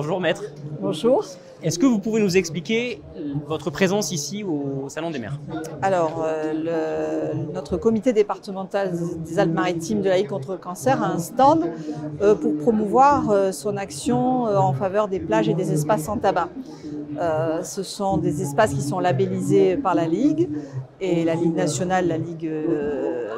Bonjour maître. Bonjour. Est-ce que vous pouvez nous expliquer votre présence ici au Salon des maires? Alors, notre comité départemental des Alpes-Maritimes de la Ligue contre le cancer a un stand pour promouvoir son action en faveur des plages et des espaces sans tabac. Ce sont des espaces qui sont labellisés par la Ligue et la Ligue nationale,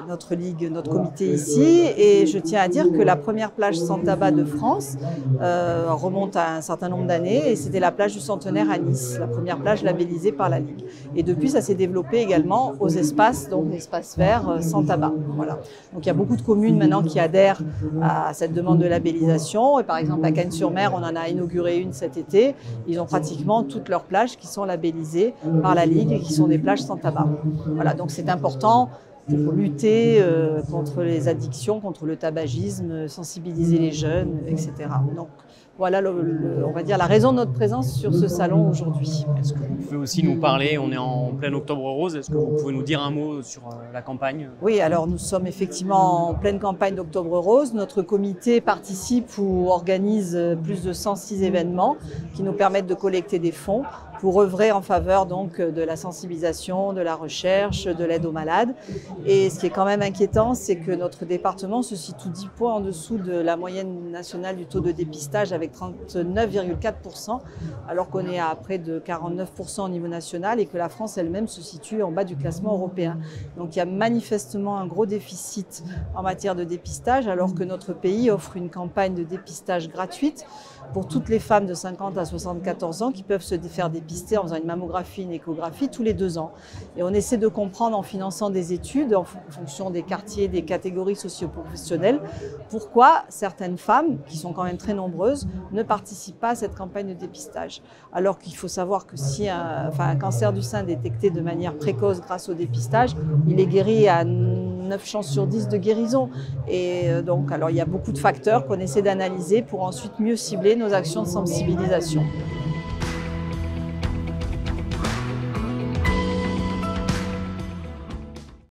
notre comité ici. Et je tiens à dire que la première plage sans tabac de France remonte à un certain nombre d'années et c'était la plage du Centenaire à Nice, la première plage labellisée par la Ligue. Et depuis, ça s'est développé également aux espaces, donc l'espace vert sans tabac. Voilà. Donc il y a beaucoup de communes maintenant qui adhèrent à cette demande de labellisation. Et par exemple, à Cagnes-sur-Mer, on en a inauguré une cet été. Ils ont pratiquement toutes leurs plages qui sont labellisées par la Ligue et qui sont des plages sans tabac. Voilà, donc c'est important pour lutter contre les addictions, contre le tabagisme, sensibiliser les jeunes, etc. Donc voilà, on va dire, la raison de notre présence sur ce salon aujourd'hui. Est-ce que vous pouvez aussi nous parler, on est en plein Octobre Rose, est-ce que vous pouvez nous dire un mot sur la campagne? Oui, alors nous sommes effectivement en pleine campagne d'Octobre Rose. Notre comité participe ou organise plus de 106 événements qui nous permettent de collecter des fonds pour œuvrer en faveur donc de la sensibilisation, de la recherche, de l'aide aux malades. Et ce qui est quand même inquiétant, c'est que notre département se situe 10 points en dessous de la moyenne nationale du taux de dépistage avec 39,4%, alors qu'on est à près de 49% au niveau national et que la France elle-même se situe en bas du classement européen. Donc il y a manifestement un gros déficit en matière de dépistage, alors que notre pays offre une campagne de dépistage gratuite pour toutes les femmes de 50 à 74 ans qui peuvent se faire dépister en faisant une mammographie, une échographie tous les 2 ans. Et on essaie de comprendre en finançant des études en fonction des quartiers, des catégories socio-professionnelles, pourquoi certaines femmes, qui sont quand même très nombreuses, ne participent pas à cette campagne de dépistage. Alors qu'il faut savoir que si un cancer du sein détecté de manière précoce grâce au dépistage, il est guéri à 9 chances sur 10 de guérison. Et donc, alors il y a beaucoup de facteurs qu'on essaie d'analyser pour ensuite mieux cibler nos actions de sensibilisation.